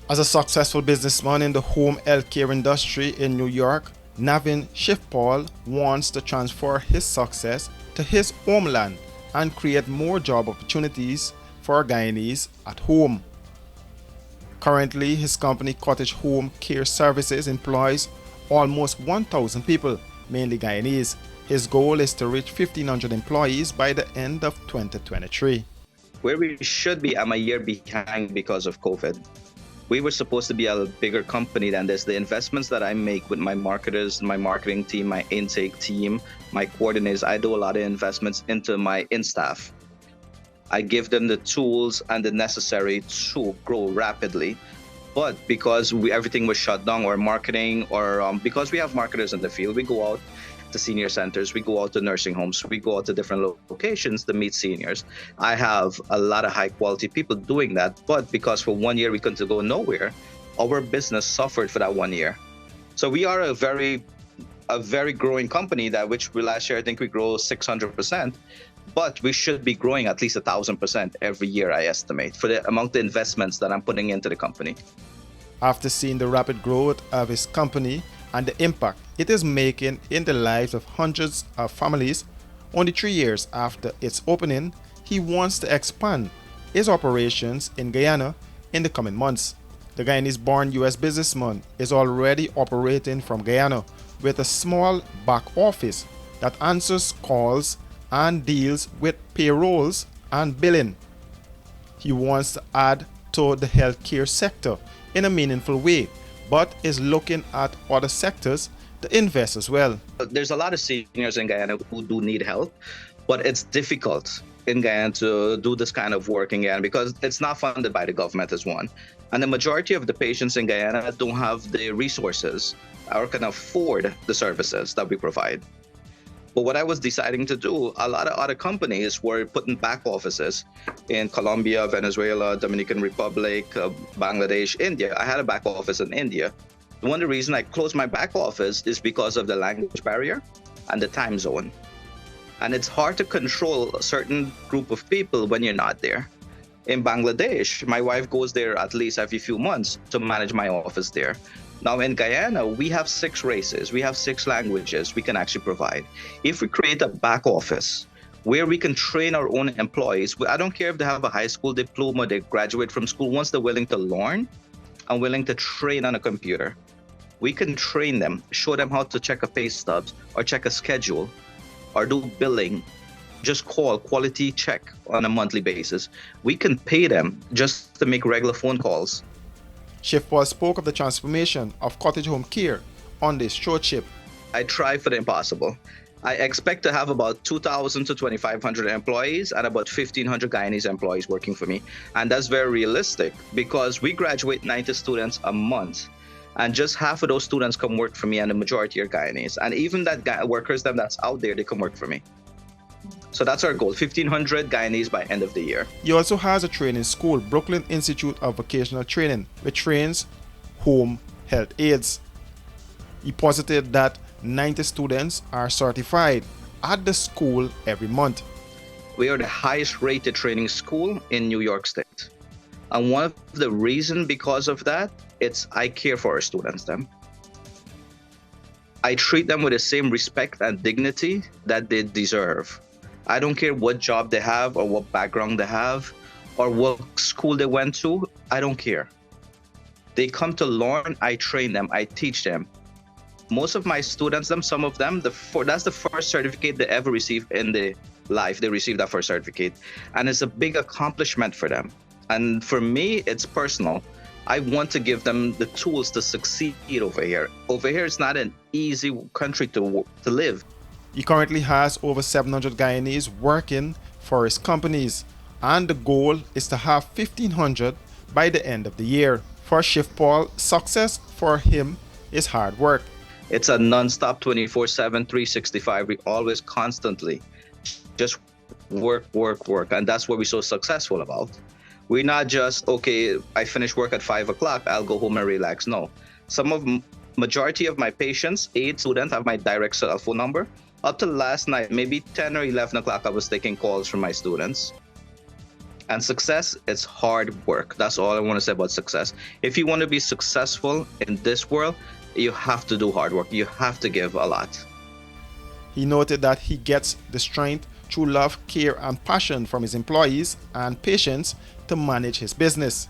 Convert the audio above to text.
As a successful businessman in the home healthcare industry in New York, Navin Shifpal wants to transfer his success to his homeland and create more job opportunities for Guyanese at home. Currently, his company Cottage Home Care Services employs almost 1,000 people, mainly Guyanese. His goal is to reach 1,500 employees by the end of 2023. Where we should be, I'm a year behind because of COVID. We were supposed to be a bigger company than this. The investments that I make with my marketers, my marketing team, my intake team, my coordinators, I do a lot of investments into my in-staff. I give them the tools and the necessary to grow rapidly. But because everything was shut down, or marketing, or because we have marketers in the field, we go out to senior centers, we go out to nursing homes, we go out to different locations to meet seniors. I have a lot of high quality people doing that, but because for 1 year we couldn't go nowhere, our business suffered for that 1 year. So we are a very growing company last year I think we grow 600%, but we should be growing at least 1,000% every year, I estimate, for the amount of investments that I'm putting into the company. After seeing the rapid growth of his company and the impact it is making in the lives of hundreds of families, only 3 years after its opening, he wants to expand his operations in Guyana in the coming months. The Guyanese-born US businessman is already operating from Guyana with a small back office that answers calls and deals with payrolls and billing. He wants to add to the healthcare sector in a meaningful way, but is looking at other sectors to invest as well. There's a lot of seniors in Guyana who do need help, but it's difficult in Guyana to do this kind of work in Guyana because it's not funded by the government as one. And the majority of the patients in Guyana don't have the resources or can afford the services that we provide. But what I was deciding to do, a lot of other companies were putting back offices in Colombia, Venezuela, Dominican Republic, Bangladesh, India. I had a back office in India. One of the reasons I closed my back office is because of the language barrier and the time zone. And it's hard to control a certain group of people when you're not there. In Bangladesh, my wife goes there at least every few months to manage my office there. Now in Guyana, we have 6 races, we have 6 languages we can actually provide. If we create a back office where we can train our own employees, I don't care if they have a high school diploma, they graduate from school, once they're willing to learn and willing to train on a computer, we can train them, show them how to check a pay stubs or check a schedule or do billing, just call quality check on a monthly basis. We can pay them just to make regular phone calls. Shifpal spoke of the transformation of cottage home care on this stewardship. I try for the impossible. I expect to have about 2,000 to 2,500 employees and about 1,500 Guyanese employees working for me. And that's very realistic because we graduate 90 students a month. And just half of those students come work for me, and the majority are Guyanese. And even that workers that's out there, they come work for me. So that's our goal, 1,500 Guyanese by end of the year. He also has a training school, Brooklyn Institute of Vocational Training, which trains home health aides. He posited that 90 students are certified at the school every month. We are the highest rated training school in New York State. And one of the reasons because of that, I care for our students then. I treat them with the same respect and dignity that they deserve. I don't care what job they have or what background they have or what school they went to. I don't care. They come to learn, I train them, I teach them. Most of my students, some of them, that's the first certificate they ever receive in their life. They receive that first certificate. And it's a big accomplishment for them. And for me, it's personal. I want to give them the tools to succeed over here. Over here, it's not an easy country to live. He currently has over 700 Guyanese working for his companies, and the goal is to have 1,500 by the end of the year. For Shifpal, success for him is hard work. It's a non-stop 24/7, 365. We always constantly just work. And that's what we're so successful about. We're not just, okay, I finish work at 5 o'clock, I'll go home and relax. No. Majority of my patients, 8 students, have my direct cell phone number. Up to last night, maybe 10 or 11 o'clock, I was taking calls from my students. And success, it's hard work. That's all I want to say about success. If you want to be successful in this world, you have to do hard work. You have to give a lot. He noted that he gets the strength through love, care, and passion from his employees and patients to manage his business.